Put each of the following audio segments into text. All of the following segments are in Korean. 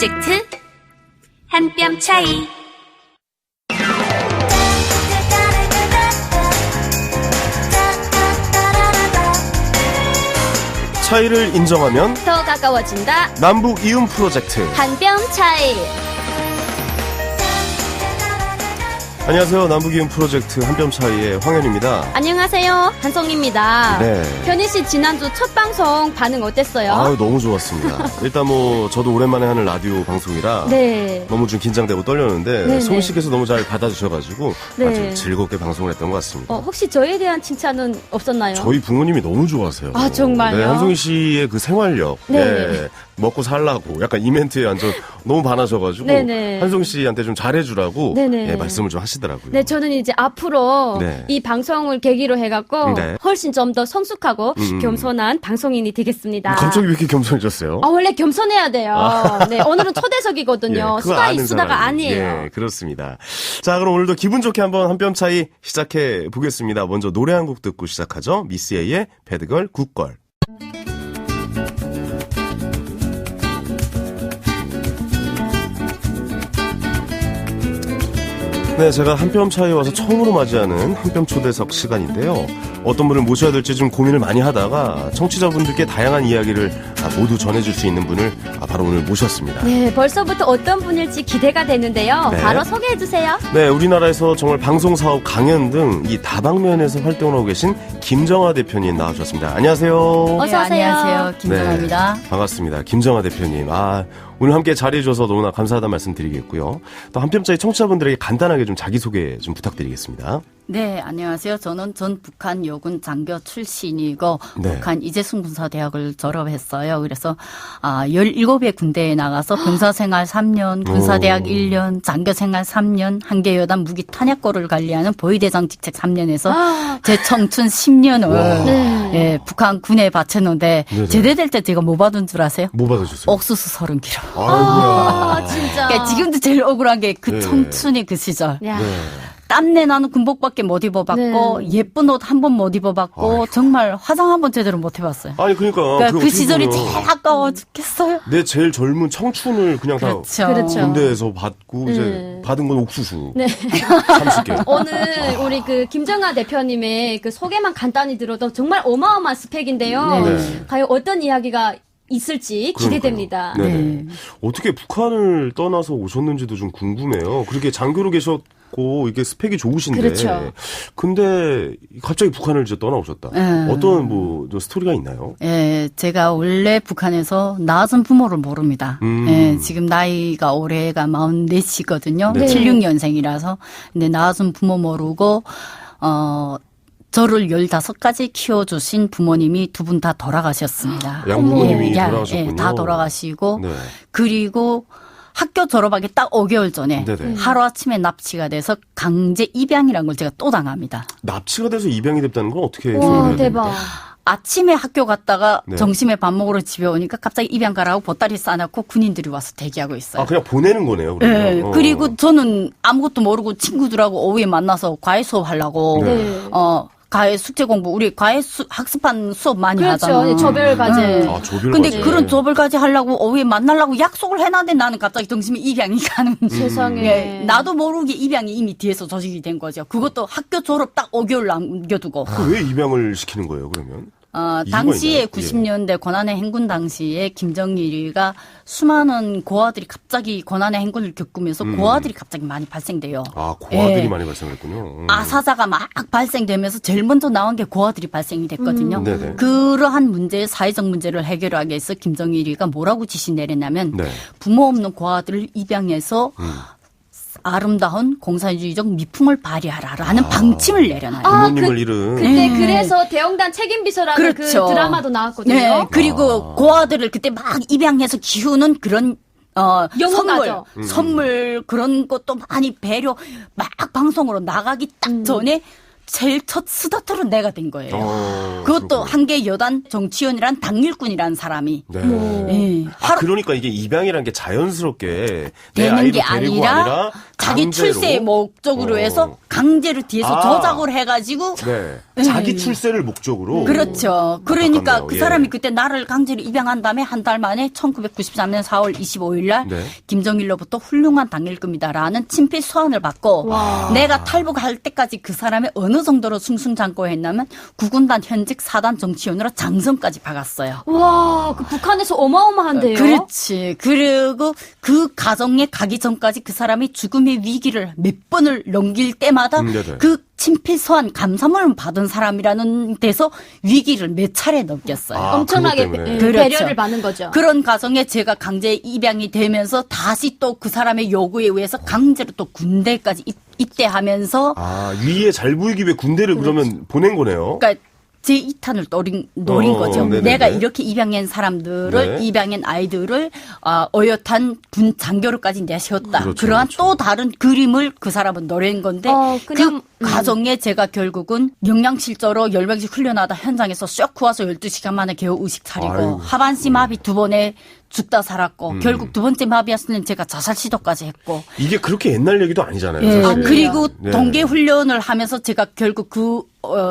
프로젝트 한 뼘 차이. 차이를 인정하면 더 가까워진다. 남북 이음 프로젝트 한 뼘 차이. 안녕하세요. 남북 이음 프로젝트 한 뼘 차이의 황현입니다. 안녕하세요. 한송입니다. 네. 현희 씨 지난주 첫 방송 반응 어땠어요? 아유, 너무 좋았습니다. 일단 저도 오랜만에 하는 라디오 방송이라 네. 너무 좀 긴장되고 떨렸는데 네네. 송희 씨께서 너무 잘 받아주셔가지고 네. 아주 즐겁게 방송을 했던 것 같습니다. 혹시 저에 대한 칭찬은 없었나요? 저희 부모님이 너무 좋아하세요. 아, 정말요? 네, 한송희 씨의 그 생활력, 네. 먹고 살라고 약간 이 멘트에 완전 너무 반하셔가지고 네네. 한송희 씨한테 좀 잘해주라고 네네. 말씀을 좀 하시더라고요. 네, 저는 이제 앞으로 네. 이 방송을 계기로 해갖고 네. 훨씬 좀 더 성숙하고 겸손한 방송인이 되겠습니다. 갑자기 왜 이렇게 겸손해졌어요? 원래 겸손해야 돼요. 네, 오늘은 초대석이거든요. 그거 수다 아는 수다가 사람이. 아니에요. 예, 그렇습니다. 자, 그럼 오늘도 기분 좋게 한번 한 뼘 차이 시작해 보겠습니다. 먼저 노래 한 곡 듣고 시작하죠. 미스 A의 배드걸 굿걸. 네, 제가 한 뼘 차이에 와서 처음으로 맞이하는 한 뼘 초대석 시간인데요. 어떤 분을 모셔야 될지 좀 고민을 많이 하다가 청취자분들께 다양한 이야기를 모두 전해줄 수 있는 분을 바로 오늘 모셨습니다. 네, 벌써부터 어떤 분일지 기대가 되는데요. 네. 바로 소개해주세요. 네, 우리나라에서 정말 방송사업, 강연 등 이 다방면에서 활동을 하고 계신 김정아 대표님 나와주셨습니다. 안녕하세요. 어서 오세요. 안녕하세요. 김정아입니다. 네, 반갑습니다. 김정아 대표님. 오늘 함께 자리해줘서 너무나 감사하다는 말씀 드리겠고요. 또 한 뼘짜리 청취자분들에게 간단하게 좀 자기소개 좀 부탁드리겠습니다. 네, 안녕하세요. 저는 전 북한 여군 장교 출신이고 네. 북한 이재승 군사대학을 졸업했어요. 그래서 17의 군대에 나가서 병사생활 3년, 군사대학 1년, 장교생활 3년, 한계여단 무기 탄약고를 관리하는 보위대장 직책 3년에서 제 청춘 10년을 예, 북한 군에 바쳤는데 네네. 제대될 때 제가 뭐 받은 줄 아세요? 뭐 받으셨어요? 옥수수 30kg. 아이고야. 진짜. 그러니까 지금도 제일 억울한 게 그 네. 청춘의 그 시절. 야. 네. 땀내 나는 군복밖에 못 입어봤고 네. 예쁜 옷 한 번 못 입어봤고 아이고. 정말 화장 한 번 제대로 못 해봤어요. 아니, 그러니까 그러니까 그 어떻게 시절이 보면 제일 아까워 죽겠어요. 내 제일 젊은 청춘을 그냥 그렇죠. 그렇죠. 군대에서 받고 이제 네. 받은 건 옥수수. 네. 30개. 오늘 우리 그 김정아 대표님의 그 소개만 간단히 들어도 정말 어마어마한 스펙인데요. 네. 과연 어떤 이야기가 있을지 기대됩니다. 네네. 네. 어떻게 북한을 떠나서 오셨는지도 좀 궁금해요. 그렇게 장교로 계셨고 이게 스펙이 좋으신데. 그렇죠. 근데 갑자기 북한을 이제 떠나오셨다. 네. 어떤 좀 스토리가 있나요? 예, 제가 원래 북한에서 낳은 부모를 모릅니다. 예, 지금 나이가 올해가 44이거든요. 네. 76년생이라서. 근데 낳은 부모 모르고 저를 15까지 키워주신 부모님이 두 분 다 돌아가셨습니다. 양부모님이 예, 돌아가셨군요. 다 돌아가시고 네. 그리고 학교 졸업하기 딱 5개월 전에 네네. 하루아침에 납치가 돼서 강제 입양이라는 걸 제가 또 당합니다. 납치가 돼서 입양이 됐다는 건 어떻게 와, 생각해야 대박. 됩니까? 아침에 학교 갔다가 네. 점심에 밥 먹으러 집에 오니까 갑자기 입양 가라고 보따리 싸놓고 군인들이 와서 대기하고 있어요. 그냥 보내는 거네요, 그러면. 네, 그리고 저는 아무것도 모르고 친구들하고 오후에 만나서 과외 수업 하려고 네. 과외 숙제 공부 우리 과외 학습한 수업 많이 그렇죠. 하잖아요. 조별 과제. 조별 근데 과제. 그런 조별까지 하려고 오후에 만나려고 약속을 해놨는데 나는 갑자기 점심에 입양이 가는 세상에. 예, 나도 모르게 입양이 이미 뒤에서 조직이 된 거죠. 그것도 학교 졸업 딱 5개월 남겨두고. 왜 입양을 시키는 거예요, 그러면? 이유가 당시에 있나요? 90년대 고난의 행군 당시에 김정일이가 수많은 고아들이 갑자기 고난의 행군을 겪으면서 고아들이 갑자기 많이 발생돼요. 고아들이 예. 많이 발생했군요. 아사자가 막 발생되면서 제일 먼저 나온 게 고아들이 발생이 됐거든요. 네네. 그러한 문제, 사회적 문제를 해결하기 위해서 김정일이가 뭐라고 지시 내렸냐면 네. 부모 없는 고아들을 입양해서 아름다운 공산주의적 미풍을 발휘하라라는 방침을 내려놔요. 부모님을 잃은. 그때 그래서 대형단 책임비서라는 그렇죠. 그 드라마도 나왔거든요. 네, 그리고 고아들을 그때 막 입양해서 키우는 그런 영화죠. 선물 그런 것도 많이 배려 막 방송으로 나가기 딱 전에 제일 첫 스타트로 내가 된 거예요. 그것도 그렇군요. 한계 여단 정치원이란 당일꾼이라는 사람이 네. 예, 그러니까 이게 입양이라는 게 자연스럽게 내 되는 아이도 게 데리고 아니라 자기 강제로? 출세의 목적으로 해서 강제로 뒤에서 조작을 해가지고 네. 자기 출세를 목적으로. 그렇죠. 그러니까 바꿨네요. 그 예. 사람이 그때 나를 강제로 입양한 다음에 한 달 만에 1993년 4월 25일 날 네. 김정일로부터 훌륭한 당일금이다라는 친필 서한을 받고 내가 탈북할 때까지 그 사람이 어느 정도로 승승장구했냐면 구군단 현직 4단 정치원으로 장성까지 박았어요. 와, 그 북한에서 어마어마한데요. 그렇지. 그리고 그 가정에 가기 전까지 그 사람이 죽음의 위기를 몇 번을 넘길 때마다 네네. 그 친필서한 감사문을 받은 사람이라는 데서 위기를 몇 차례 넘겼어요. 아, 엄청나게 그것 때문에. 배려를 그렇죠. 받는 거죠. 그런 가정에 제가 강제 입양이 되면서 다시 또 그 사람의 요구에 의해서 강제로 또 군대까지 입대하면서 아, 위에 잘 보이기 위해 군대를 그러면 보낸 거네요. 그러니까 제 2탄을 노린 거죠. 네네네. 내가 이렇게 입양한 사람들을 네. 입양한 아이들을 어엿한 군 장교로까지 내세웠다. 그렇죠, 그러한 그렇죠. 또 다른 그림을 그 사람은 노린 건데 그냥, 그 과정에 제가 결국은 영양실조로 10명씩 훈련하다 현장에서 쇼크 와서 12시간 만에 겨우 의식 차리고 아이고. 하반신 마비 2번에 죽다 살았고 결국 두 번째 마비였을 때는 제가 자살 시도까지 했고 이게 그렇게 옛날 얘기도 아니잖아요. 예, 사실. 그리고 네. 동계 훈련을 하면서 제가 결국 그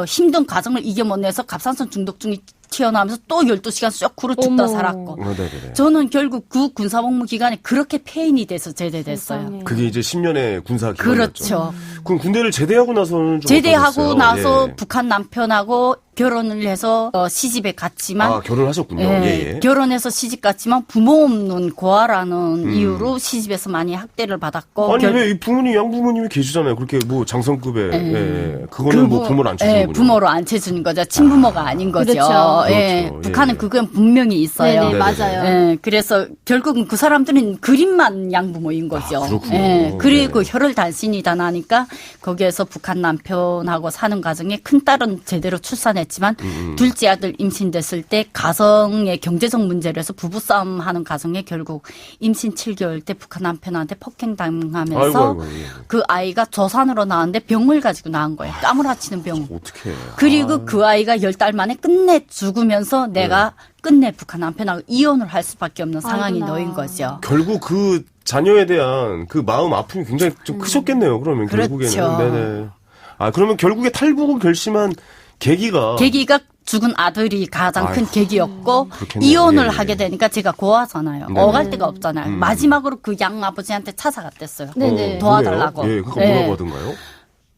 힘든 과정을 이겨 못 내서 갑상선 중독증이 튀어나오면서 또 12시간 쇼크로 죽다 어머. 살았고 네네네. 저는 결국 그 군사복무 기간에 그렇게 폐인이 돼서 제대됐어요. 세상에. 그게 이제 10년의 군사 기간이었죠. 그렇죠. 그럼 군대를 제대하고 나서는 좀 제대하고 어떠셨어요? 나서 예. 북한 남편하고 결혼을 해서 시집에 갔지만 아, 결혼하셨군요. 예. 결혼해서 시집 갔지만 부모 없는 고아라는 이유로 시집에서 많이 학대를 받았고 아니 왜 이 부모님 양부모님이 계시잖아요. 그렇게 뭐 장성급에 예. 그거는 뭐 부모를 안 주시는군요. 부모로 안 채주는 거죠. 친부모가 아닌 거죠. 그렇죠. 예. 그렇죠. 북한은 예. 그건 분명히 있어요. 네네, 네네네. 맞아요. 예, 그래서 결국은 그 사람들은 그림만 양부모인 거죠. 그렇군요. 예, 그리고 네. 혈을 단신이 다 나니까 거기에서 북한 남편하고 사는 과정에 큰 딸은 제대로 출산했지만 둘째 아들 임신됐을 때 가정의 경제적 문제로 해서 부부싸움 하는 가정에 결국 임신 7개월 때 북한 남편한테 폭행당하면서 아이고, 예. 그 아이가 조산으로 나왔는데 병을 가지고 나온 거예요. 까무라치는 병. 어떻게? 그리고 그 아이가 10달 만에 끝내 죽으면서 내가 끝내 북한 남편하고 이혼을 할 수밖에 없는 상황이 아이고나. 놓인 거죠. 결국 그 자녀에 대한 그 마음 아픔이 굉장히 좀 크셨겠네요. 그러면 그렇죠. 결국에는. 네네. 아, 그러면 결국에 탈북을 결심한 계기가 죽은 아들이 가장 큰 아이고, 계기였고 그렇겠네요. 이혼을 예, 예. 하게 되니까 제가 고아잖아요. 네네. 어갈 데가 없잖아요. 마지막으로 그 양 아버지한테 찾아갔댔어요. 네네. 도와달라고. 그래요? 예, 그거 예. 뭐라고 하던가요?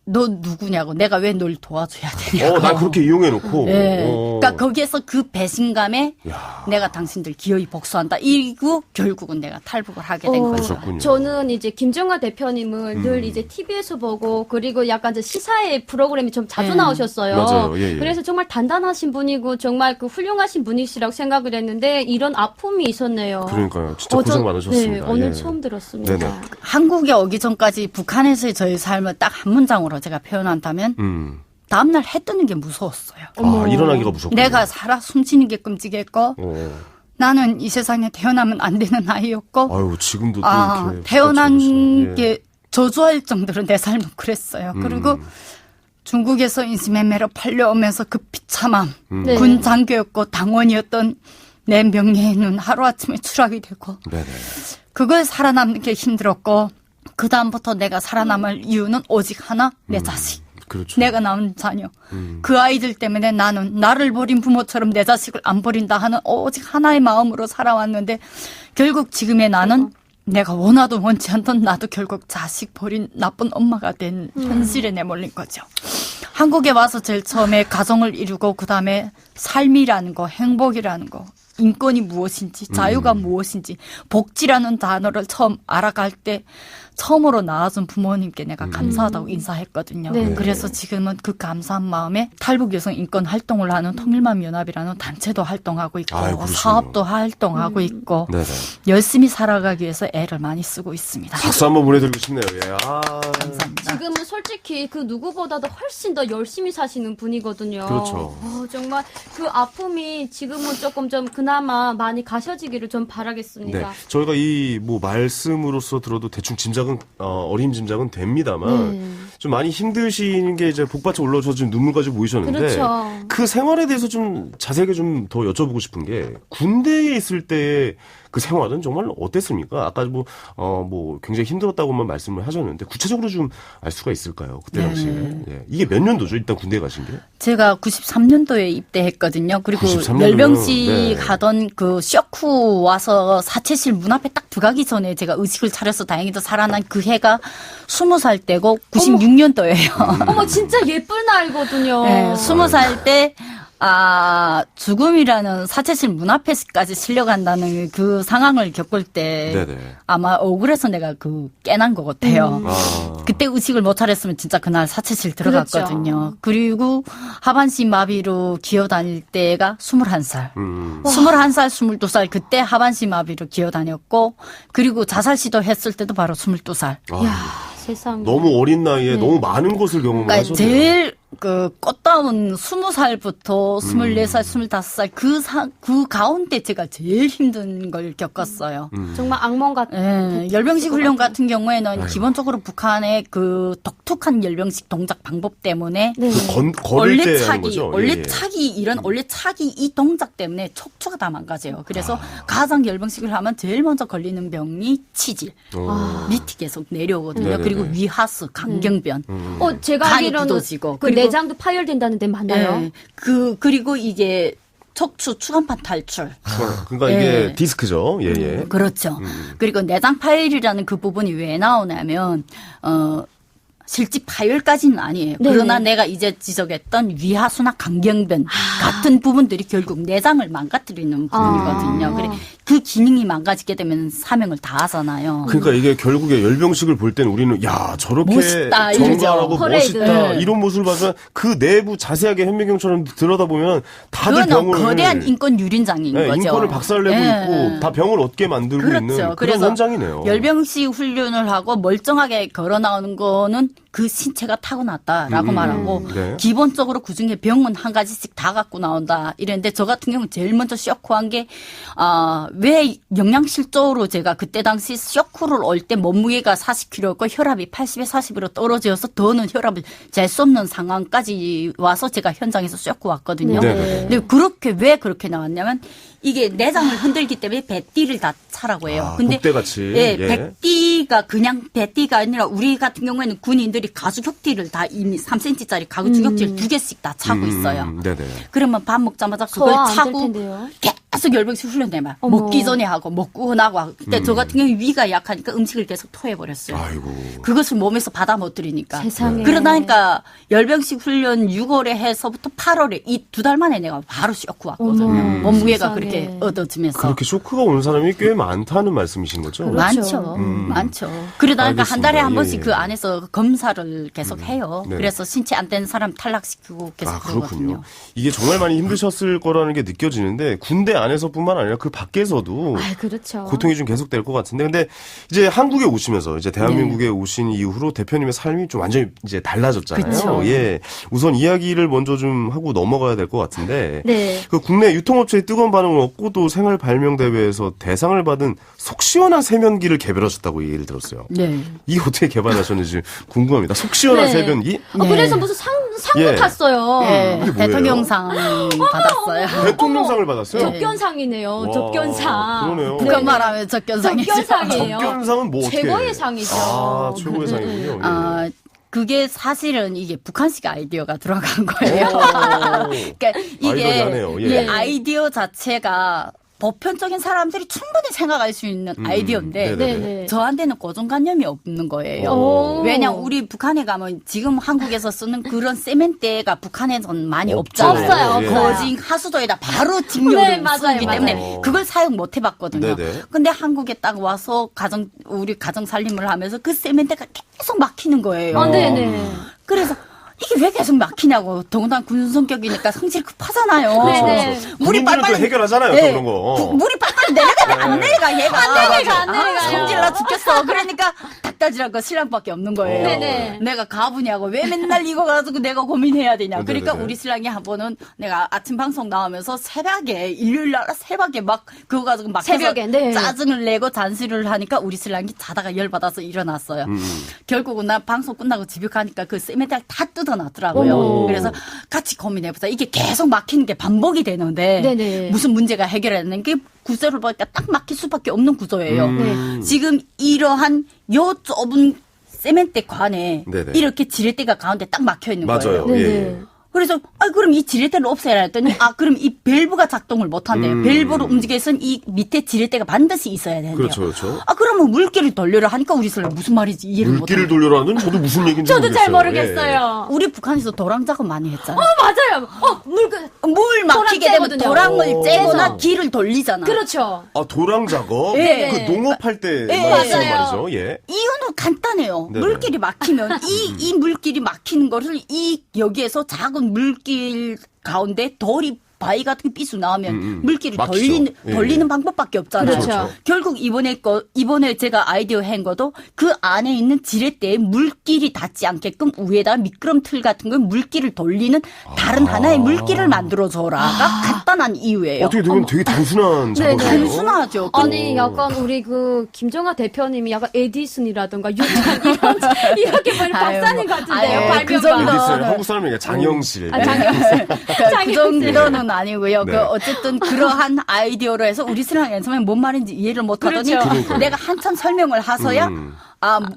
너 누구냐고. 내가 왜 널 도와줘야 되냐고. 난 그렇게 이용해놓고. 예. 그러니까 거기에서 그 배신감에 야. 내가 당신들 기어이 복수한다. 이고 결국은 내가 탈북을 하게 된 거죠. 그러셨군요. 저는 이제 김정아 대표님을 늘 이제 TV에서 보고 그리고 약간 저 시사회 프로그램이 좀 자주 네. 나오셨어요. 맞아요. 예, 예. 그래서 정말 단단하신 분이고 정말 그 훌륭하신 분이시라고 생각을 했는데 이런 아픔이 있었네요. 그러니까요. 진짜 고생 많으셨습니다. 네, 오늘 예. 처음 들었습니다. 네네. 한국에 오기 전까지 북한에서의 저의 삶을 딱 한 문장으로 제가 표현한다면 다음날 해 뜨는 게 무서웠어요. 아, 일어나기가 무섭군요. 내가 살아 숨쉬는 게 끔찍했고 나는 이 세상에 태어나면 안 되는 아이였고 아유, 지금도 또 이렇게. 태어난 부딪혀서. 예. 게 저주할 정도로 내 삶은 그랬어요. 그리고 중국에서 인신매매로 팔려오면서 그 비참함 네. 군 장교였고 당원이었던 내 명예는 하루아침에 추락이 되고 네네. 그걸 살아남는 게 힘들었고 그 다음부터 내가 살아남을 이유는 오직 하나 내 자식. 그렇죠. 내가 낳은 자녀. 그 아이들 때문에 나는 나를 버린 부모처럼 내 자식을 안 버린다 하는 오직 하나의 마음으로 살아왔는데 결국 지금의 나는 내가 원하도 원치 않던 나도 결국 자식 버린 나쁜 엄마가 된 현실에 내몰린 거죠. 한국에 와서 제일 처음에 가정을 이루고 그다음에 삶이라는 거, 행복이라는 거, 인권이 무엇인지, 자유가 무엇인지, 복지라는 단어를 처음 알아갈 때 처음으로 낳아준 부모님께 내가 감사하다고 인사했거든요. 네. 그래서 지금은 그 감사한 마음에 탈북 여성 인권 활동을 하는 통일만연합이라는 단체도 활동하고 있고 아유, 그러시군요. 사업도 활동하고 있고 네네. 열심히 살아가기 위해서 애를 많이 쓰고 있습니다. 박수 한번 보내드리고 싶네요. 예. 아. 감사합니다. 지금은 솔직히 그 누구보다도 훨씬 더 열심히 사시는 분이거든요. 그렇죠. 정말 그 아픔이 지금은 조금 좀 그나마 많이 가셔지기를 좀 바라겠습니다. 네. 저희가 이 뭐 말씀으로서 들어도 대충 짐작은, 어림짐작은 됩니다만, 네. 좀 많이 힘드신 게 이제 복받쳐 올라오셔서 지금 눈물까지 보이셨는데, 그렇죠. 그 생활에 대해서 좀 자세하게 좀 더 여쭤보고 싶은 게, 군대에 있을 때 그 생활은 정말 어땠습니까? 아까 뭐 굉장히 힘들었다고만 말씀을 하셨는데 구체적으로 좀 알 수가 있을까요? 그때 당시에. 예. 이게 몇 년도죠? 일단 군대 가신 게? 제가 93년도에 입대했거든요. 그리고 93년도 면, 열병식 네. 하던 그 쇼크 와서 사체실 문 앞에 딱 들어가기 전에 제가 의식을 차려서 다행히도 살아난 그 해가 20살 때고 96년도예요. 어머, 진짜 예쁜 나이거든요. 네, 20살 때, 죽음이라는 사체실 문 앞에까지 실려간다는 그 상황을 겪을 때 네네. 아마 억울해서 내가 깨난 것 같아요. 아. 그때 의식을 못 차렸으면 진짜 그날 사체실 들어갔거든요. 그리고 하반신 마비로 기어다닐 때가 21살. 21살, 22살 그때 하반신 마비로 기어다녔고 그리고 자살 시도했을 때도 바로 22살. 이야, 세상에. 너무 어린 나이에 너무 많은 것을 경험을 그러니까 하셨네요. 제일 꽃다운 20살부터 24살, 25살 그 가운데 제가 제일 힘든 걸 겪었어요. 정말 악몽 같은. 예, 열병식 훈련 같은 경우에는 기본적으로 북한의 그 독특한 열병식 동작 방법 때문에 네. 걸을 때 하는 거죠? 올레차기 이런 올레차기 이 동작 때문에 척추가 다 망가져요. 그래서 가장 열병식을 하면 제일 먼저 걸리는 병이 치질, 밑이 계속 내려오거든요. 네네네. 그리고 위하스, 강경변, 제가 간이 알기로는 굳어지고 그 그리고 내장도 파열된다는데 맞나요? 예, 그리고 이게 척추 추간판 탈출. 그러니까 예. 이게 디스크죠. 예, 예. 그렇죠. 그리고 내장 파열이라는 그 부분이 왜 나오냐면 실제 파열까지는 아니에요. 네네. 그러나 내가 이제 지적했던 위하수나 강경변 같은 부분들이 결국 내장을 망가뜨리는 부분이거든요. 그래 그 기능이 망가지게 되면 사명을 다 하잖아요. 그러니까 이게 결국에 열병식을 볼 때는 우리는 야 저렇게 멋있다, 정갈하고 이러죠. 멋있다 퍼레이드. 이런 모습을 봐서 그 내부 자세하게 현미경처럼 들여다보면 다들 그거는 병을 거대한 인권 유린장인 네, 거죠. 인권을 박살내고 예. 있고 다 병을 얻게 만들고 있는 그런 그래서 현장이네요. 열병식 훈련을 하고 멀쩡하게 걸어 나오는 거는 그 신체가 타고났다라고 말하고 네. 기본적으로 그중에 병은 한 가지씩 다 갖고 나온다 이랬는데 저 같은 경우는 제일 먼저 쇼크한 게 왜 영양실조로 제가 그때 당시 쇼크를 올 때 몸무게가 40kg였고 혈압이 80에 40으로 떨어져서 더는 혈압을 잴 수 없는 상황까지 와서 제가 현장에서 쇼크 왔거든요. 네. 근데 왜 그렇게 나왔냐면 이게 내장을 흔들기 때문에 배띠를 다 차라고 해요. 근데 독대같이. 예, 예. 배띠가 그냥 배띠가 아니라 우리 같은 경우에는 군인들이 가죽혁띠를 다 이미 3cm짜리 가죽혁띠를 2개씩 다 차고 있어요. 네네. 그러면 밥 먹자마자 그걸 소화 안될 차고 텐데요. 계속 열병식 훈련되면 어머. 먹기 전에 하고 먹고 나고 하고. 그때 저 같은 경우에 위가 약하니까 음식을 계속 토해버렸어요. 아이고. 그것을 몸에서 받아 못 들이니까. 세상에. 그러다니까 열병식 훈련 6월에 해서부터 8월에 이 2달 만에 내가 바로 쇼크 왔거든요. 몸무게가 세상에. 그렇게 얻어지면서. 그렇게 쇼크가 오는 사람이 꽤 많다는 말씀이신 거죠? 그렇죠. 많죠. 많죠. 그러다니까 한 달에 알겠습니다. 한 번씩 예, 예. 그 안에서 검사를 계속 해요. 네. 그래서 신체 안 되는 사람 탈락시키고 계속 그렇군요. 그러거든요. 이게 정말 많이 힘드셨을 거라는 게 느껴지는데 군대 안에서뿐만 아니라 그 밖에서도 그렇죠. 고통이 좀 계속될 것 같은데 근데 이제 한국에 오시면서 이제 대한민국에 오신 이후로 대표님의 삶이 좀 완전히 이제 달라졌잖아요. 그쵸. 예. 우선 이야기를 먼저 좀 하고 넘어가야 될 것 같은데 네. 그 국내 유통업체의 뜨거운 반응을 얻고 또 생활 발명 대회에서 대상을 받은 속 시원한 세면기를 개발하셨다고 얘기를 들었어요. 네. 이게 어떻게 개발하셨는지 궁금합니다. 속 시원한 네. 세면기? 그래서 무슨 상도 예. 탔어요. 네, 이게 뭐예요? 대통령상 받았어요. 대통령상을 받았어요. 접견상이네요. 와, 접견상. 그러네요. 북한 말하면 적견상이죠. 접견상이에요. 접견상은 뭐 어떻게? 최고의 상이죠. 최고의 상이군요. 예. 그게 사실은 이게 북한식 아이디어가 들어간 거예요. 그러니까 이게 아이디어냐네요. 예. 이 아이디어 자체가 보편적인 사람들이 충분히 생각할 수 있는 아이디어인데 네네네. 네네. 저한테는 고정관념이 없는 거예요. 오. 왜냐하면 우리 북한에 가면 지금 한국에서 쓰는 그런 세멘대가 북한에는 많이 없죠. 없잖아요. 없어요. 거진 하수도에다 바로 직료를 네, 맞아요, 쓰기 때문에 맞아요. 그걸 사용 못 해봤거든요. 네네. 근데 한국에 딱 와서 우리 가정 살림을 하면서 그 세멘대가 계속 막히는 거예요. 네네. 그래서 이게 왜 계속 막히냐고. 더군다나 군 성격이니까 성질 급하잖아요. 네네. 물이 군인들은 또 해결하잖아요. 네. 그런 거. 물이 빨빨 내려가면 안 내려가 얘가. 안 내려가. 성질나 죽겠어. 그러니까 딱 따지란 거 신랑밖에 없는 거예요. 네네. 내가 가부냐고 왜 맨날 이거 가지고 내가 고민해야 되냐. 그러니까 네네네. 우리 신랑이 한 번은 내가 아침 방송 나오면서 새벽에 일요일 날 새벽에 막 그거 가지고 막 새벽에, 네. 짜증을 내고 잔소리를 하니까 우리 신랑이 자다가 열받아서 일어났어요. 결국은 나 방송 끝나고 집에 가니까 그 세면대를 다 뜯어놨더라고요. 어머. 그래서 같이 고민해보자. 이게 계속 막히는 게 반복이 되는데 네네. 무슨 문제가 해결되는 게 구조를 보니까 딱 막힐 수밖에 없는 구조예요. 네. 지금 이러한 요 좁은 세면대 관에 네네. 이렇게 지렛대가 가운데 딱 막혀 있는 맞아요. 거예요. 네네. 예. 그래서 그럼 이 지렛대를 없애라 했더니 그럼 이 밸브가 작동을 못 한대요. 밸브를 움직이기 위해서는 이 밑에 지렛대가 반드시 있어야 되는데요. 그렇죠, 그렇죠. 그러면 물기를 돌려라 하니까 우리 사람 무슨 말인지 이해를 못 물기를 하는 거예요. 돌려라는 저도 무슨 얘기인지 저도 잘 모르겠어요. 모르겠어요. 우리 북한에서 도랑 작업 많이 했잖아요. 맞아요. 물 막히게 도랑 되면 째거든요. 도랑을 오. 째거나 째서. 길을 돌리잖아. 그렇죠. 아, 도랑 작업? 예. 그 농업할 때 예, 말씀하시는 맞아요. 말이죠. 예. 이유는 간단해요. 네네. 물길이 막히면 이 물길이 막히는 것을 여기에서 작은 물길 가운데 돌이 바위 같은 게 삐수 나오면 물길을 막히죠. 돌리는 방법밖에 없잖아요. 그렇죠. 결국 이번에 제가 아이디어 한 것도 그 안에 있는 지렛대에 물길이 닿지 않게끔 위에다 미끄럼틀 같은 거 물길을 돌리는 다른 하나의 물길을 만들어줘라가 간단한 이유예요. 어떻게 보면 되게 단순한 네네. 작업이에요. 단순하죠. 아니 약간 우리 그 김정아 대표님이 약간 에디슨이라든가 유탄 이렇게 보니 박사님 같은데요. 아유, 그 발명가. 정도. 에디슨 한국 사람이니까 장영실. 아, 장영실. 그 정도는 아니고요. 네. 그 어쨌든 그러한 아이디어로 해서 우리 신랑이 처음에 뭔 말인지 이해를 못하더니 그렇죠. 내가 한참 설명을 하서야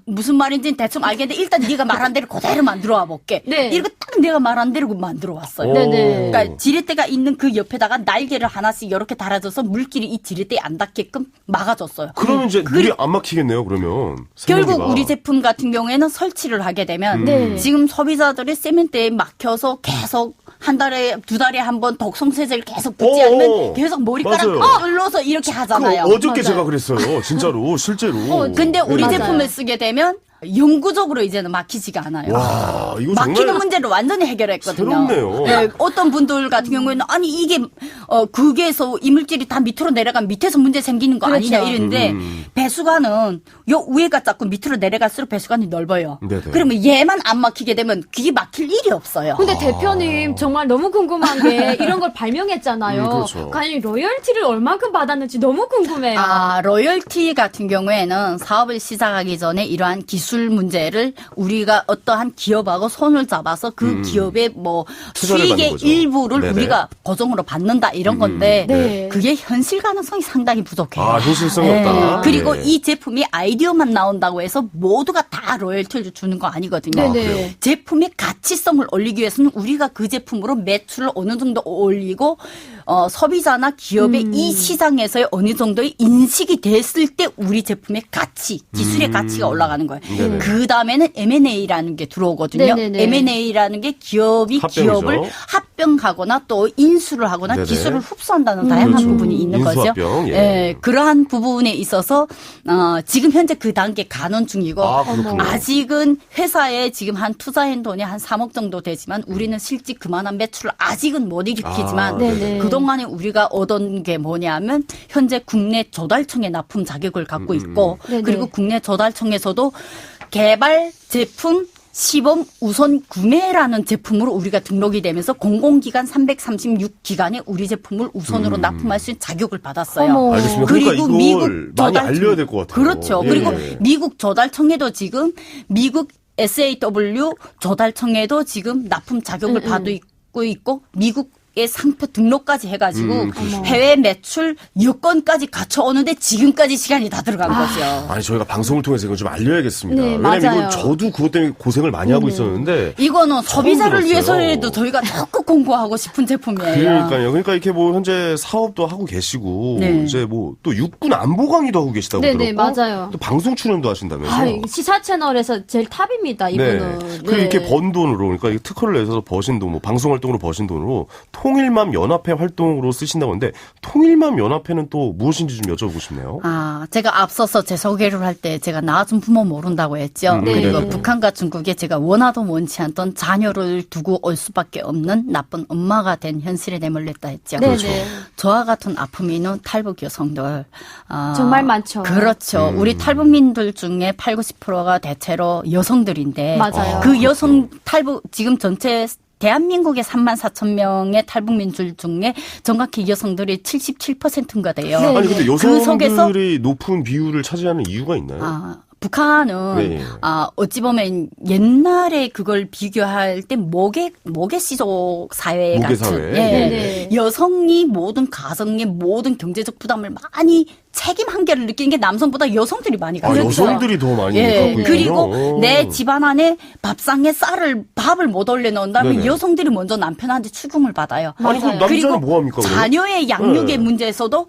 무슨 말인지는 대충 알겠는데 일단 네가 말한 대로 그대로 만들어 와 볼게. 네. 이렇게 딱 내가 말한 대로 만들어 왔어요. 네네. 그러니까 지렛대가 있는 그 옆에다가 날개를 하나씩 이렇게 달아줘서 물길이 이 지렛대에 안 닿게끔 막아줬어요. 그러면 이제 물이 안 막히겠네요, 그러면. 결국 세면대가. 우리 제품 같은 경우에는 설치를 하게 되면 네. 지금 소비자들이 세면대에 막혀서 계속 한 달에 두 달에 한 번 독성세제를 계속 붓지 어, 않으면 계속 머리카락 맞아요. 뚫러서 이렇게 그 하잖아요. 어저께 맞아요. 제가 그랬어요. 진짜로, 실제로. 근데 우리 맞아요. 제품을 쓰게 되면 영구적으로 이제는 막히지가 않아요. 와, 이거 막히는 정말 문제를 완전히 해결했거든요. 새롭네요. 네, 어떤 분들 같은 경우에는 아니 이게 그게서 이물질이 다 밑으로 내려가면 밑에서 문제 생기는 거 그렇죠. 아니냐 이랬는데 배수관은 요 위에가 자꾸 밑으로 내려갈수록 배수관이 넓어요. 네네. 그러면 얘만 안 막히게 되면 그게 막힐 일이 없어요. 근데 대표님 정말 너무 궁금한 게 이런 걸 발명했잖아요. 그렇죠. 과연 로열티를 얼만큼 받았는지 너무 궁금해요. 로열티 같은 경우에는 사업을 시작하기 전에 이러한 기술 문제를 우리가 어떠한 기업하고 손을 잡아서 그 기업의 뭐 투자를 받는 수익의 거죠. 일부를 네네. 우리가 보정으로 받는다 이런 건데 네. 그게 현실 가능성이 상당히 부족해요. 아, 현실성이 없다. 그리고 네. 이 제품이 아이디어만 나온다고 해서 모두가 다 로열티를 주는 거 아니거든요. 네네. 제품의 가치성을 올리기 위해서는 우리가 그 제품으로 매출을 어느 정도 올리고 소비자나 기업의 이 시장에서의 어느 정도의 인식이 됐을 때 우리 제품의 가치, 기술의 가치가 올라가는 거예요. 네네. 그 다음에는 M&A라는 게 들어오거든요. 네네네. M&A라는 게 기업이 합병이죠. 기업을 합병하거나 또 인수를 하거나 네네. 기술을 흡수한다는 다양한 그렇죠. 부분이 있는 거죠. 인수합병, 예. 예, 그러한 부분에 있어서 지금 현재 그 단계 가논 중이고 아, 그렇군요. 아직은 회사에 지금 한 투자한 돈이 한 3억 정도 되지만 우리는 실제 그만한 매출을 아직은 못 일으키지만 아, 네네. 그동안에 우리가 얻은 게 뭐냐면 현재 국내 조달청에 납품 자격을 갖고 있고 네네. 그리고 국내 조달청에서도 개발 제품 시범 우선 구매라는 제품으로 우리가 등록이 되면서 공공기관 336기관에 우리 제품을 우선으로 납품할 수 있는 자격을 받았어요. 어머. 알겠습니다. 그리고 그러니까 이걸 미국 많이 조달청. 알려야 될 것 같아요. 그렇죠. 예. 그리고 미국 조달청에도 지금 미국 SAW 조달청에도 지금 납품 자격을 받고 있고 미국의 상표 등록까지 해가지고 그렇죠. 해외 매출 여건까지 갖춰오는데 지금까지 시간이 다 들어간 거죠. 아니, 저희가 방송을 통해서 이건 좀 알려야겠습니다. 네, 왜냐면 맞아요. 이건 저도 그것 때문에 고생을 많이 하고 있었는데. 이거는 소비자를 들었어요. 위해서라도 저희가 적극 공부하고 싶은 제품이에요. 그러니까요. 그러니까 이렇게 뭐 현재 사업도 하고 계시고 네. 이제 뭐 또 육군 안보 강의도 하고 계시다고 네네, 들었고 맞아요. 또 방송 출연도 하신다면서. 아, 시사 채널에서 제일 탑입니다, 이분은. 네. 그 이렇게 번 돈으로 그러니까 이 특허를 내서 버신 돈, 뭐 방송 활동으로 버신 돈으로 통일맘 연합회 활동으로 쓰신다고 하는데 통일맘 연합회는 또 무엇인지 좀 여쭤보고 싶네요. 제가 앞서서 제 소개를 할 때 제가 낳아준 부모 모른다고 했죠. 그리고 네네. 북한과 중국에 제가 원하도 원치 않던 자녀를 두고 올 수밖에 없는 나쁜 엄마가 된 현실에 내몰렸다 했죠. 그렇죠. 네네. 저와 같은 아픔이 있는 탈북 여성들 정말 많죠. 그렇죠. 우리 탈북민들 중에 8, 90%가 대체로 여성들인데 맞아요. 그 여성 탈북 지금 전체 대한민국의 3만 4천 명의 탈북민들 중에 정확히 여성들이 77%인가 돼요. 네. 아니 근데 그 속에서 여성들이 높은 비율을 차지하는 이유가 있나요? 북한은 네. 어찌 보면 옛날에 그걸 비교할 때 모계시족 사회 모계 같은 사회. 예. 네. 여성이 모든 가정의 모든 경제적 부담을 많이 책임 한계를 느끼는 게 남성보다 여성들이 많이 아, 그렇죠. 여성들이 더 많이 예. 갖고 있군요. 그리고 내 집안 안에 밥상에 밥을 못 올려놓는다면 네네. 여성들이 먼저 남편한테 추궁을 받아요. 아니 그럼 맞아요. 남자는 뭐 합니까? 그러면? 자녀의 양육의 네. 문제에서도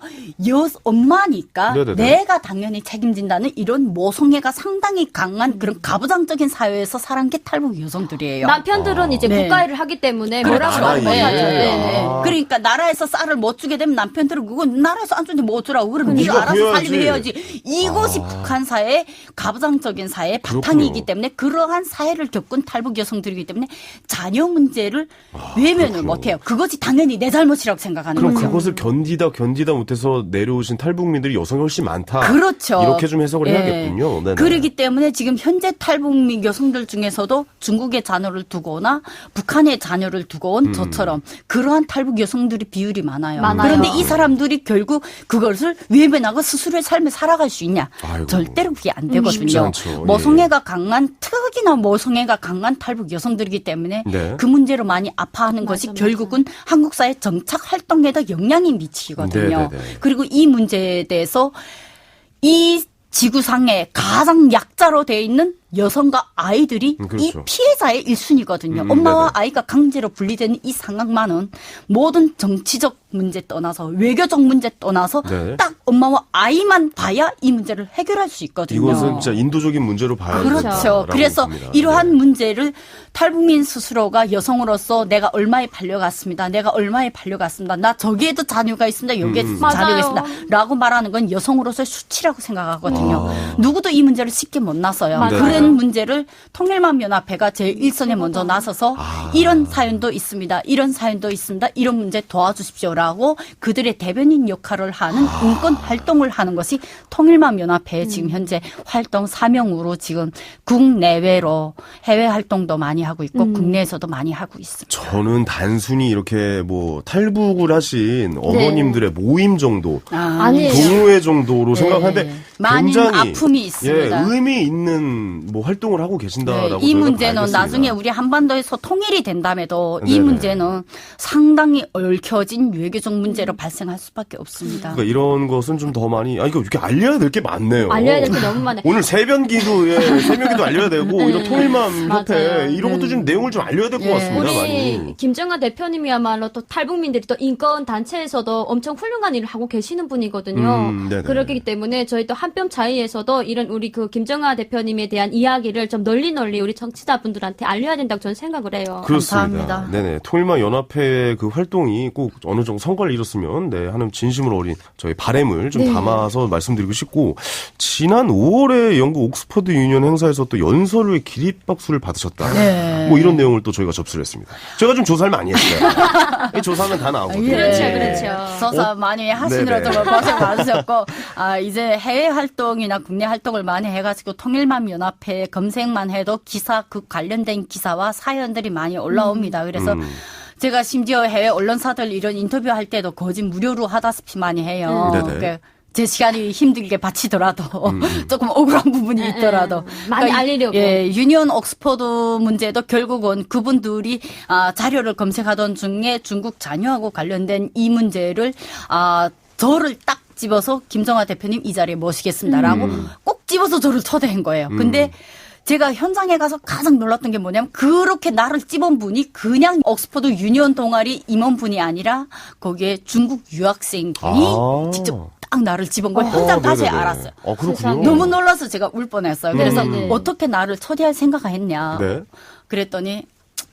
엄마니까 네네네. 내가 당연히 책임진다는 이런 모성애가 상당히 강한 그런 가부장적인 사회에서 살아온 게 탈북 여성들이에요. 남편들은 이제 네. 국가일을 하기 때문에 그렇죠. 뭐라고 나라에. 말을 못하죠. 네. 네. 아. 그러니까 나라에서 쌀을 못 주게 되면 남편들은 그건 나라에서 안 주는데 뭐 어쩌라고 그러면 네가 네가 알아서 구해야지. 살림해야지. 이것이 북한 사회의 가부장적인 사회의 바탕이기 그렇군요. 때문에 그러한 사회를 겪은 탈북 여성들이기 때문에 자녀 문제를 외면을 그렇군요. 못해요. 그것이 당연히 내 잘못이라고 생각하는 그럼 거죠. 그것을 견디다 못해서 내려오신 탈북민들이 여성이 훨씬 많다. 그렇죠. 이렇게 좀 해석을 예. 해야겠군요. 네네. 그러기 때문에 지금 현재 탈북민 여성들 중에서도 중국의 자녀를 두거나 북한의 자녀를 두고 온 저처럼 그러한 탈북 여성들이 비율이 많아요. 많아요. 그런데 이 사람들이 결국 그것을 외면하고 스스로의 삶을 살아갈 수 있냐? 아이고. 절대로 그게 안 쉽지 되거든요. 않죠. 모성애가 강한 특히나 모성애가 강한 탈북 여성들이기 때문에 네. 그 문제로 많이 아파하는 것이 결국은 한국 사회 정착 활동에도 영향이 미치거든요. 네네네. 그리고 이 문제에 대해서 이 지구상에 가장 약자로 돼 있는 여성과 아이들이 그렇죠. 이 피해자의 1순위거든요. 엄마와 네네. 아이가 강제로 분리되는 이 상황만은 모든 정치적 문제 떠나서 외교적 문제 떠나서 네. 딱 엄마와 아이만 봐야 이 문제를 해결할 수 있거든요. 이것은 진짜 인도적인 문제로 봐야 그렇죠. 된다라고 그래서 봅니다. 이러한 네. 문제를 탈북민 스스로가 여성으로서 내가 얼마에 팔려갔습니다. 내가 얼마에 팔려갔습니다. 나 저기에도 자녀가 있습니다. 여기에도 자녀가 맞아요. 있습니다. 라고 말하는 건 여성으로서의 수치라고 생각하거든요. 누구도 이 문제를 쉽게 못 나서요. 맞아요. 그런 문제를 통일맘 연합회가 제일 일선에 먼저 나서서 이런 사연도 있습니다. 이런 사연도 있습니다. 이런 문제 도와주십시오라고 그들의 대변인 역할을 하는 인권 활동을 하는 것이 통일맘 연합회의 지금 현재 활동 사명으로 지금 국내외로 해외 활동도 많이 하고 있고 국내에서도 많이 하고 있습니다. 저는 단순히 이렇게 뭐 탈북을 하신 어머님들의 모임 정도, 아니에요. 동호회 정도로 생각하는데 네. 많은 굉장히 아픔이 있습니다. 예, 의미 있는 뭐 활동을 하고 계신다라고 이 저희가 문제는 알겠습니다. 나중에 우리 한반도에서 통일이 된다며도 이 네네. 문제는 상당히 얽혀진 외교적 문제로 발생할 수밖에 없습니다. 그러니까 이런 것은 좀 더 많이 이거 이렇게 알려야 될 게 많네요. 알려야 될 게 너무 많아요. 오늘 세변기도 세변기도 알려야 되고 이런 통일맘 협회 맞아요. 이런 것도 좀 내용을 좀 알려야 될 것 예. 같습니다. 우리 많이. 김정아 대표님이야말로 또 탈북민들이 또 인권 단체에서도 엄청 훌륭한 일을 하고 계시는 분이거든요. 네네. 그렇기 때문에 저희 또 한뼘 차이에서도 이런 우리 그 김정아 대표님에 대한 이야기를 좀 널리 우리 청취자분들한테 알려야 된다고 저는 생각을 해요. 그렇습니다. 감사합니다. 네네. 통일만 연합회의 그 활동이 꼭 어느 정도 성과를 이뤘으면, 하는 진심으로 어린 저희 바램을 좀 담아서 말씀드리고 싶고, 지난 5월에 영국 옥스퍼드 유니언 행사에서 또 연설을 기립박수를 받으셨다. 네. 뭐 이런 내용을 또 저희가 접수를 했습니다. 제가 좀 조사를 많이 했어요. 이 조사하면 다 나오거든요. 그렇죠, 예. 그렇죠. 조사 많이 하시느라도 네네. 고생 많으셨고, 이제 해외 활동이나 국내 활동을 많이 해가지고 통일맘 연합회 검색만 해도 그 관련된 기사와 사연들이 많이 올라옵니다. 그래서 제가 심지어 해외 언론사들 이런 인터뷰할 때도 거짓 무료로 하다시피 많이 해요. 네네. 그러니까 제 시간이 힘들게 바치더라도 조금 억울한 부분이 있더라도 많이 알리려고. 예, 유니온 옥스퍼드 문제도 결국은 그분들이 자료를 검색하던 중에 중국 자녀하고 관련된 이 문제를 저를 딱 집어서 김정아 대표님 이 자리에 모시겠습니다라고 꼭 집어서 저를 초대한 거예요. 근데 제가 현장에 가서 가장 놀랐던 게 뭐냐면 그렇게 나를 찝은 분이 그냥 옥스퍼드 유니온 동아리 임원분이 아니라 거기에 중국 유학생분이 직접 딱 나를 집은 걸 현장 가서 네네네. 알았어요. 그렇군요. 세상에. 너무 놀라서 제가 울 뻔했어요. 그래서 네네. 어떻게 나를 초대할 생각을 했냐. 네. 그랬더니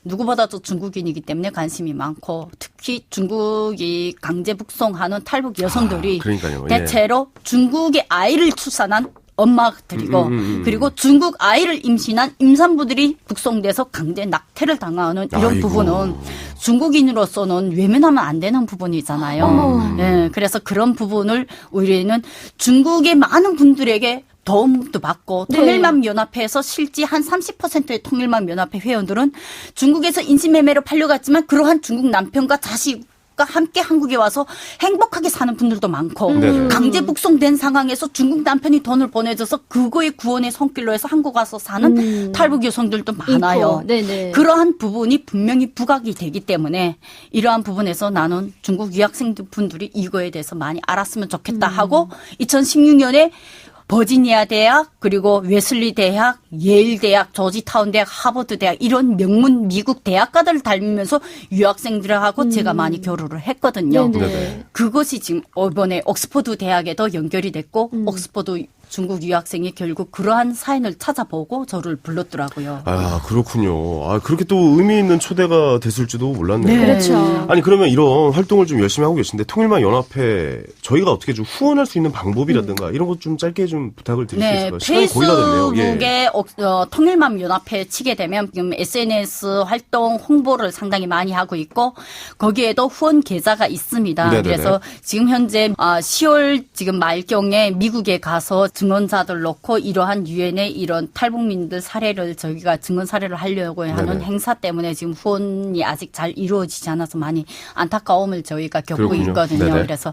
누구보다도 중국인이기 때문에 관심이 많고 특히 중국이 강제 북송하는 탈북 여성들이 그러니까요. 예. 대체로 중국의 아이를 출산한 엄마들이고 그리고 중국 아이를 임신한 임산부들이 북송돼서 강제 낙태를 당하는 이런 아이고. 부분은 중국인으로서는 외면하면 안 되는 부분이잖아요. 예, 그래서 그런 부분을 우리는 중국의 많은 분들에게 도움도 받고 네. 통일만연합회에서 실제 한 30%의 통일만연합회 회원들은 중국에서 인신매매로 팔려갔지만 그러한 중국 남편과 자식과 함께 한국에 와서 행복하게 사는 분들도 많고 네네. 강제 북송된 상황에서 중국 남편이 돈을 보내줘서 그거의 구원의 손길로 해서 한국 와서 사는 탈북 여성들도 많아요. 있고. 네네. 그러한 부분이 분명히 부각이 되기 때문에 이러한 부분에서 나는 중국 유학생들 분들이 이거에 대해서 많이 알았으면 좋겠다 하고 2016년에 버지니아 대학, 그리고 웨슬리 대학, 예일 대학, 조지타운 대학, 하버드 대학 이런 명문 미국 대학가들을 닮으면서 유학생들하고 제가 많이 교류를 했거든요. 네네. 그것이 지금 이번에 옥스퍼드 대학에도 연결이 됐고 옥스퍼드 중국 유학생이 결국 그러한 사연을 찾아보고 저를 불렀더라고요. 아, 그렇군요. 아, 그렇게 또 의미 있는 초대가 됐을지도 몰랐네요. 네. 그렇죠. 아니, 그러면 이런 활동을 좀 열심히 하고 계신데, 통일만 연합회, 저희가 어떻게 좀 후원할 수 있는 방법이라든가, 이런 것 좀 짧게 좀 부탁을 드릴 수 네, 있을까요? 시간이 거의 다 됐네요. 예. 페이스북에 통일맘 연합회 치게 되면 지금 SNS 활동 홍보를 상당히 많이 하고 있고 거기에도 후원 계좌가 있습니다. 네네네. 그래서 지금 현재 10월 지금 말경에 미국에 가서 증언자들 놓고 이러한 유엔의 이런 탈북민들 사례를 저희가 증언 사례를 하려고 하는 네네. 행사 때문에 지금 후원이 아직 잘 이루어지지 않아서 많이 안타까움을 저희가 겪고 그렇군요. 있거든요. 네네. 그래서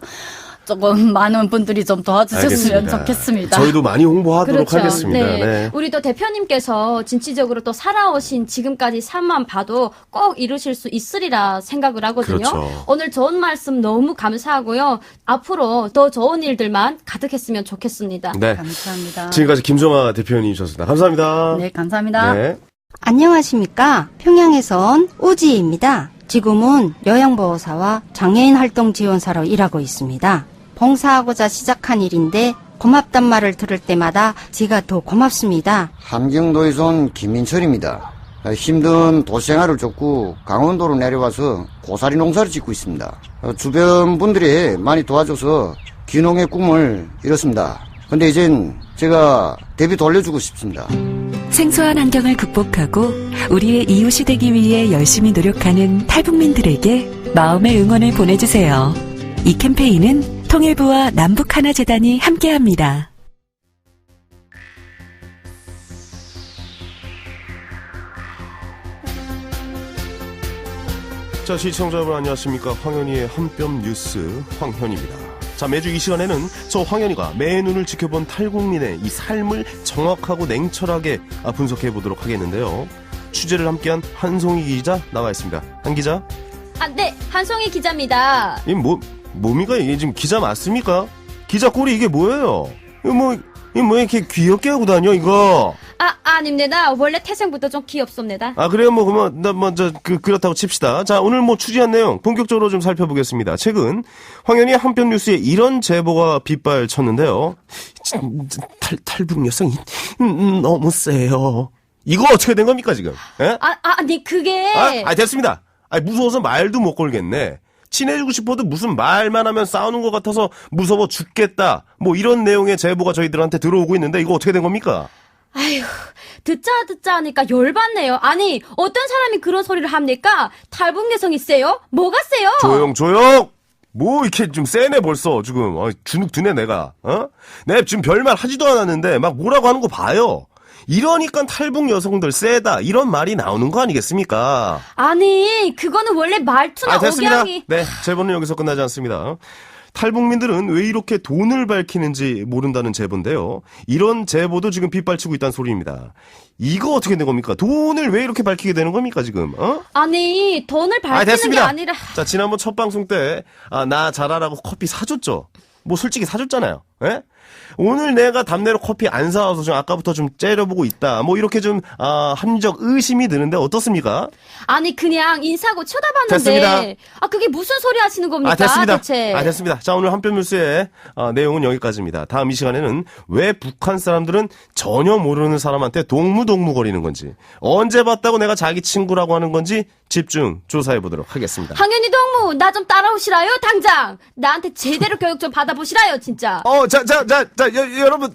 조금 많은 분들이 좀 도와주셨으면 알겠습니다. 좋겠습니다. 저희도 많이 홍보하도록 하겠습니다. 네. 네. 우리 또 대표님께서 진취적으로 또 살아오신 지금까지 삶만 봐도 꼭 이루실 수 있으리라 생각을 하거든요. 그렇죠. 오늘 좋은 말씀 너무 감사하고요. 앞으로 더 좋은 일들만 가득했으면 좋겠습니다. 네. 감사합니다. 지금까지 김정아 대표님이셨습니다. 감사합니다. 네, 감사합니다. 네. 안녕하십니까. 평양에서 온 오지입니다. 지금은 요양보호사와 장애인 활동 지원사로 일하고 있습니다. 봉사하고자 시작한 일인데 고맙단 말을 들을 때마다 제가 더 고맙습니다. 함경도에서 온 김민철입니다. 힘든 도시생활을 쫓고 강원도로 내려와서 고사리 농사를 짓고 있습니다. 주변 분들이 많이 도와줘서 귀농의 꿈을 이뤘습니다. 근데 이젠 제가 대비 돌려주고 싶습니다. 생소한 환경을 극복하고 우리의 이웃이 되기 위해 열심히 노력하는 탈북민들에게 마음의 응원을 보내주세요. 이 캠페인은 통일부와 남북하나재단이 함께합니다. 자, 시청자 여러분 안녕하십니까. 황현희의 한뼘 뉴스 황현희입니다. 자, 매주 이 시간에는 저 황현희가 매의 눈을 지켜본 탈북민의 이 삶을 정확하고 냉철하게 분석해 보도록 하겠는데요. 취재를 함께한 한송희 기자 나와 있습니다. 한 기자? 네. 한송희 기자입니다. 이 뭡니까? 이게 지금 기자 맞습니까? 기자 꼴이 이게 뭐예요? 이거 뭐 이렇게 귀엽게 하고 다녀, 이거? 아닙니다. 원래 태생부터 좀 귀엽습니다. 그래요. 그러면, 그렇다고 칩시다. 자, 오늘 취재한 내용 본격적으로 좀 살펴보겠습니다. 최근, 황현희 한뼘 뉴스에 이런 제보가 빗발쳤는데요. 탈북 여성이, 너무 세요. 이거 어떻게 된 겁니까, 지금? 예? 네, 그게. 됐습니다. 무서워서 말도 못 걸겠네. 친해지고 싶어도 무슨 말만 하면 싸우는 것 같아서 무서워 죽겠다. 이런 내용의 제보가 저희들한테 들어오고 있는데, 이거 어떻게 된 겁니까? 아휴, 듣자 하니까 열받네요. 아니, 어떤 사람이 그런 소리를 합니까? 탈북 여성이 세요? 뭐가 세요? 조용! 이렇게 좀 세네, 벌써, 지금. 주눅 드네, 내가. 내가 지금 별말 하지도 않았는데, 막 뭐라고 하는 거 봐요. 이러니까 탈북 여성들 세다, 이런 말이 나오는 거 아니겠습니까? 아니, 그거는 원래 말투나 됐습니다. 억양이. 네, 제보는 여기서 끝나지 않습니다. 탈북민들은 왜 이렇게 돈을 밝히는지 모른다는 제보인데요. 이런 제보도 지금 빗발치고 있다는 소리입니다. 이거 어떻게 된 겁니까? 돈을 왜 이렇게 밝히게 되는 겁니까, 지금? 아니, 돈을 밝히는 게 됐습니다. 아니라. 자, 지난번 첫 방송 때, 나 잘하라고 커피 사줬죠? 솔직히 사줬잖아요. 예? 오늘 내가 답례로 커피 안 사와서 좀 아까부터 좀 째려보고 있다. 뭐 이렇게 좀 합리적 의심이 드는데 어떻습니까? 아니 그냥 인사하고 쳐다봤는데 됐습니다. 그게 무슨 소리 하시는 겁니까? 됐습니다. 대체. 됐습니다. 자, 오늘 한편 뉴스의 내용은 여기까지입니다. 다음 이 시간에는 왜 북한 사람들은 전혀 모르는 사람한테 동무동무거리는 건지, 언제 봤다고 내가 자기 친구라고 하는 건지 집중 조사해 보도록 하겠습니다. 황현희 동무 나 좀 따라오시라요 당장. 나한테 제대로 교육 좀 받아보시라요 진짜. 여러분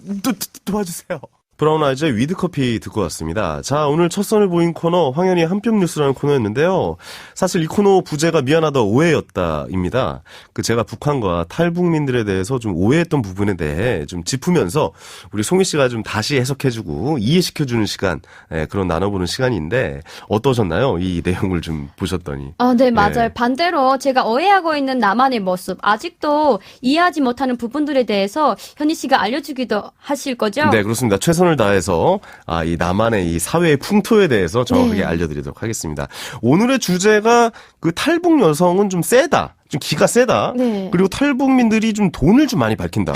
도와주세요. 브라운 아이즈의 위드커피 듣고 왔습니다. 자, 오늘 첫 선을 보인 코너 황현희 한뼘 뉴스라는 코너였는데요. 사실 이 코너 부제가 미안하다 오해였다입니다. 제가 북한과 탈북민들에 대해서 좀 오해했던 부분에 대해 좀 짚으면서 우리 송희 씨가 좀 다시 해석해주고 이해시켜주는 시간, 그런 나눠보는 시간인데 어떠셨나요? 이 내용을 좀 보셨더니. 네, 맞아요. 예. 반대로 제가 오해하고 있는 나만의 모습, 아직도 이해하지 못하는 부분들에 대해서 현희 씨가 알려주기도 하실 거죠? 네, 그렇습니다. 최선을 다해서 이 나만의 이 사회의 풍토에 대해서 정확하게 네. 알려드리도록 하겠습니다. 오늘의 주제가 탈북 여성은 좀 세다, 좀 기가 세다. 네. 그리고 탈북민들이 좀 돈을 좀 많이 밝힌다.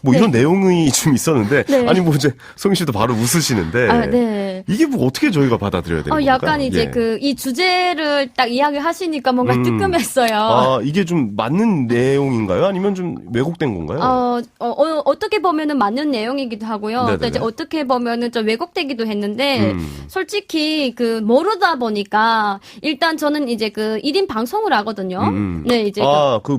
뭐 이런 내용이 좀 있었는데 네. 아니 뭐 이제 성희 씨도 바로 웃으시는데 네. 이게 뭐 어떻게 저희가 받아들여야 되는 겁니까? 약간 이제 예. 이 주제를 딱 이야기하시니까 뭔가 뜨끔했어요. 이게 좀 맞는 내용인가요? 아니면 좀 왜곡된 건가요? 어떻게 보면은 맞는 내용이기도 하고요. 네네네. 또 이제 어떻게 보면은 좀 왜곡되기도 했는데, 솔직히 모르다 보니까, 일단 저는 이제 1인 방송을 하거든요. 네, 이제.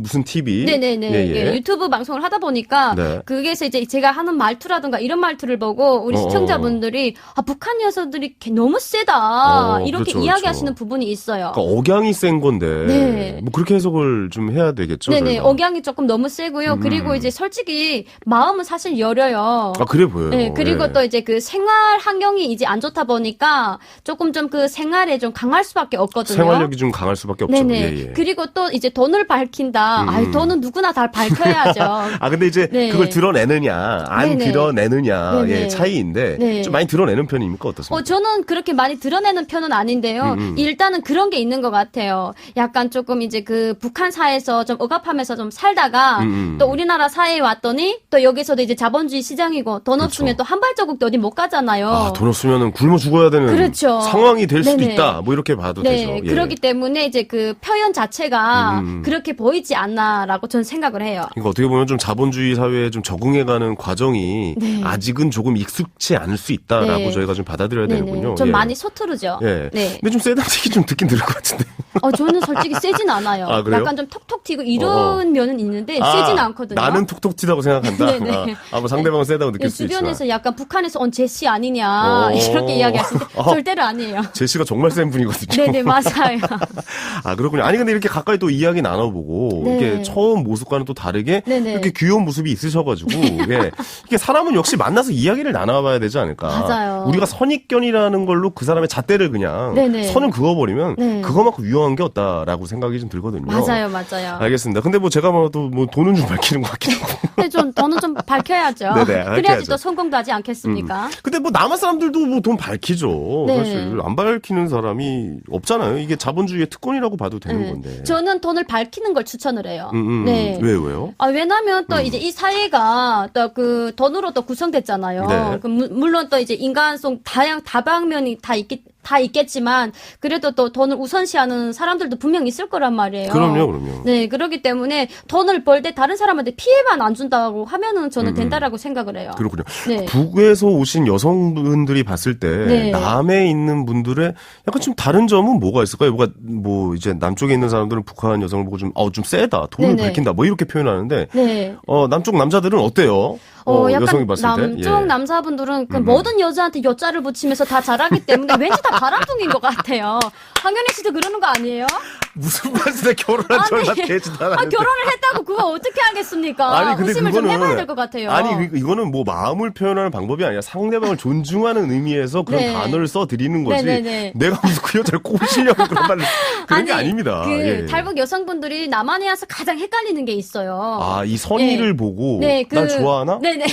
무슨 TV? 네네네. 예. 예, 유튜브 방송을 하다 보니까, 네. 그게서 이제 제가 하는 말투라든가 이런 말투를 보고, 우리 시청자분들이, 북한 여성들이 너무 세다. 이렇게 그렇죠, 이야기하시는 그렇죠. 부분이 있어요. 그러니까 억양이 센 건데 네. 뭐 그렇게 해석을 좀 해야 되겠죠. 네네. 저희가. 억양이 조금 너무 세고요. 그리고 이제 솔직히 마음은 사실 여려요. 그래 보여요. 네, 그리고 예. 또 이제 생활 환경이 이제 안 좋다 보니까 조금 좀 생활에 좀 강할 수밖에 없거든요. 생활력이 좀 강할 수밖에 없죠. 네네. 예. 그리고 또 이제 돈을 밝힌다. 돈은 누구나 다 밝혀야죠. 근데 이제 네. 그걸 드러내느냐, 안 네네. 드러내느냐, 네네. 차이인데 네. 좀 많이 드러내는 편입니까? 어떻습니까? 저는 그렇게 많이 드러내는 편은 아닌데요. 일단은 그런 게 있는 것 같아요. 약간 조금 이제 북한 사회에서 좀 억압하면서 좀 살다가 또 우리나라 사회에 왔더니 또 여기서도 이제 자본주의 시장이고 돈 없으면 또 한 발자국도 어디 못 가잖아요. 돈 없으면 굶어 죽어야 되는 그렇죠. 상황이 될 수도 네네. 있다. 뭐 이렇게 봐도 네, 되죠. 예. 그렇기 때문에 이제 표현 자체가 그렇게 보이지 않나라고 저는 생각을 해요. 그러니까 어떻게 보면 좀 자본주의 사회에 좀 적응해가는 과정이 네. 아직은 조금 익숙치 않을 수 있다라고 네. 저희가 좀 받아들여야 네네. 되는군요. 좀 예. 많이 서투르죠. 예. 네. 근데 좀 세다는 얘기 좀 듣긴 들을 것 같은데. 저는 솔직히 세진 않아요. 그래요? 약간 좀 톡톡 튀고 이런 면은 있는데 세진 않거든요. 나는 톡톡 튀다고 생각한다. 네네. 뭐 상대방은 세다고 느낄 수 있지만. 주변에서 약간 북한에서 온 제시 아니냐 이렇게 이야기하시는데 절대로 아니에요. 제시가 정말 센 분이거든요. 네네 맞아요. 그렇군요. 아니 근데 이렇게 가까이 또 이야기 나눠보고 네. 이렇게 처음 모습과는 또 다르게 네네. 이렇게 귀여운 모습이 있으셔가지고 이게 사람은 역시 만나서 이야기를 나눠봐야 되지 않을까. 맞아요. 우리가 선입견이라는 걸로 그 사람의 잣대를 그냥 네네. 선을 그어버리면 네. 그거만큼 유용한 게 없다라고 생각이 좀 들거든요. 맞아요. 알겠습니다. 근데 뭐 제가 봐도 뭐 돈은 좀 밝히는 것 같긴 하고. 근데 돈은 좀 밝혀야죠. 네네, 그래야지 밝혀야죠. 또 성공도 하지 않겠습니까? 근데 뭐 남한 사람들도 뭐 돈 밝히죠. 네. 사실 안 밝히는 사람이 없잖아요. 이게 자본주의의 특권이라고 봐도 되는 네. 건데. 저는 돈을 밝히는 걸 추천을 해요. 네. 왜요? 왜냐면 또 이제 이 사회가 또 돈으로 또 구성됐잖아요. 네. 물론 또 이제 인간성 다방면이 다 있겠지만 그래도 또 돈을 우선시하는 사람들도 분명 있을 거란 말이에요. 그럼요. 네, 그렇기 때문에 돈을 벌 때 다른 사람한테 피해만 안 준다고 하면은 저는 된다라고 생각을 해요. 그렇군요. 네. 북에서 오신 여성분들이 봤을 때 네. 남에 있는 분들의 약간 좀 다른 점은 뭐가 있을까요? 뭐 이제 남쪽에 있는 사람들은 북한 여성을 보고 좀 세다, 돈을 네네. 밝힌다, 뭐 이렇게 표현하는데 네. 남쪽 남자들은 어때요? 약간 여성이 봤을 때 남쪽 남자분들은 모든 여자한테 여자를 붙이면서 다 잘하기 때문에 왠지 다 바람둥이인 것 같아요. 황현희 씨도 그러는 거 아니에요? 무슨 말씀에 결혼한 전화 개지도 않았는데. 결혼을 했다고 그거 어떻게 하겠습니까? 근데 의심을 좀 해봐야 될 것 같아요. 이거는 뭐 마음을 표현하는 방법이 아니라 상대방을 존중하는 의미에서 그런 네. 단어를 써드리는 거지. 네네네. 내가 무슨 그 여자를 꼬시려고 그런 말을 그런 게 아닙니다. 탈북 여성분들이 남한에 와서 가장 헷갈리는 게 있어요. 이 선의를 네. 보고 네, 날 좋아하나? 네네.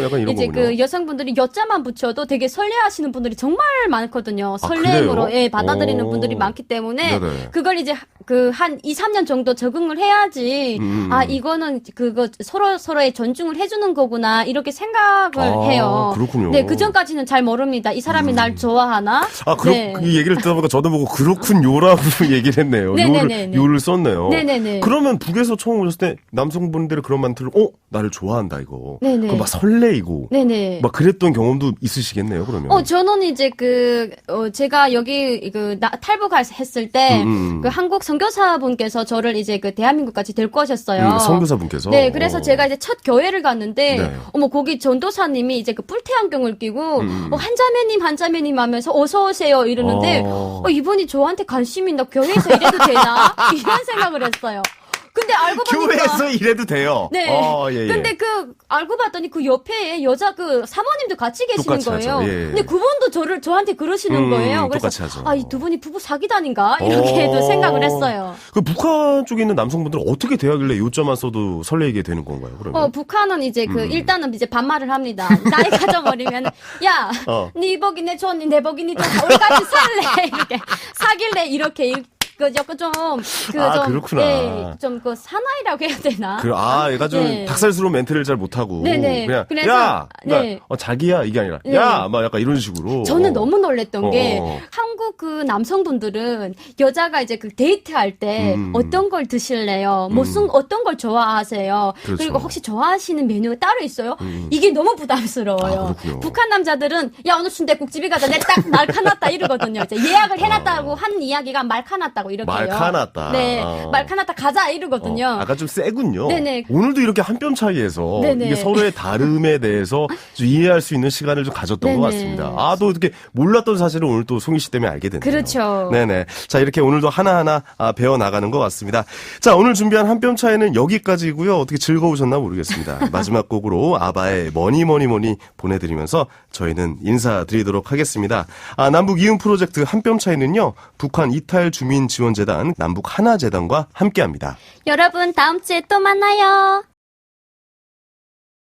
약간 이런 이제 거군요. 여성분들이 여자만 붙여도 되게 설레하시는 분들이 정말 많거든요. 설렘으로 그래요? 받아들이는 분들이 많기 때문에 네네. 그걸 이제 이제 그 한 2, 3년 정도 적응을 해야지 아 이거는 그거 서로의 존중을 해주는 거구나 이렇게 생각을 해요. 그렇군요. 네, 그 전까지는 잘 모릅니다. 이 사람이 날 좋아하나? 네. 이 얘기를 듣다 보니까 저도 보고 그렇군요라고 얘기를 했네요. 네네네네. 요를 썼네요. 네네네. 그러면 북에서 처음 오셨을 때 남성분들이 그런 멘트를 나를 좋아한다 이거. 네네. 그럼 막 설레이고. 네네. 막 그랬던 경험도 있으시겠네요, 그러면. 저는 이제 제가 여기 탈북했을 때 그 한국 선교사분께서 저를 이제 그 대한민국까지 데리고 오셨어요. 선교사분께서. 네, 그래서 제가 이제 첫 교회를 갔는데 네. 거기 전도사님이 이제 그 뿔테 안경을 끼고 한자매님 하면서 어서 오세요 이러는데 이분이 저한테 관심 있나 교회에서 이래도 되나 이런 생각을 했어요. 근데 알고 보니까 교회에서 이래도 돼요. 네. 예. 근데 알고 봤더니 그 옆에 여자 그 사모님도 같이 계시는 똑같이 거예요. 하죠. 예. 근데 그분도 저한테 그러시는 거예요. 그래서 똑같이 하죠. 이 두 분이 부부 사귀다닌가 이렇게도 생각을 했어요. 그 북한 쪽에 있는 남성분들은 어떻게 대하길래 요자만 써도 설레게 되는 건가요? 그러면? 북한은 이제 일단은 이제 반말을 합니다. 나이가 좀 어리면 야, 네 복이 내 좋니 내 복이 니 좋다. 우리 같이 살래 이렇게 사귈래 이렇게. 약간 그렇구나. 좀 사나이라고 해야 되나? 얘가 좀 네. 닭살스러운 멘트를 잘 못하고. 네네. 그냥, 그래서, 야! 그러니까, 네. 자기야, 이게 아니라, 네. 야! 막 약간 이런 식으로. 저는 너무 놀랬던 게, 어. 한국 그 남성분들은 여자가 이제 그 데이트할 때 어떤 걸 드실래요? 어떤 걸 좋아하세요? 그렇죠. 그리고 혹시 좋아하시는 메뉴가 따로 있어요? 이게 너무 부담스러워요. 그렇군요. 북한 남자들은, 야, 오늘 순댓국집에 가자. 내 딱 말카났다 이러거든요. 이제 예약을 해놨다고 한 이야기가 말카났다고 이렇게요. 말카났다. 네. 말카났다 가자 이러거든요. 아까 좀 세군요. 네네. 오늘도 이렇게 한 뼘 차이에서 네네. 이게 서로의 다름에 대해서 좀 이해할 수 있는 시간을 좀 가졌던 것 네네. 같습니다. 또 이렇게 몰랐던 사실을 오늘 또 송희 씨 때문에 알게 됐네요. 그렇죠. 네네. 자, 이렇게 오늘도 하나하나 배워 나가는 것 같습니다. 자, 오늘 준비한 한 뼘 차이는 여기까지고요. 어떻게 즐거우셨나 모르겠습니다. 마지막 곡으로 아바의 뭐니 보내드리면서 저희는 인사드리도록 하겠습니다. 남북 이응 프로젝트 한 뼘 차이는요. 북한 이탈 주민 지원재단 남북 하나재단과 함께합니다. 여러분, 다음 주에 또 만나요.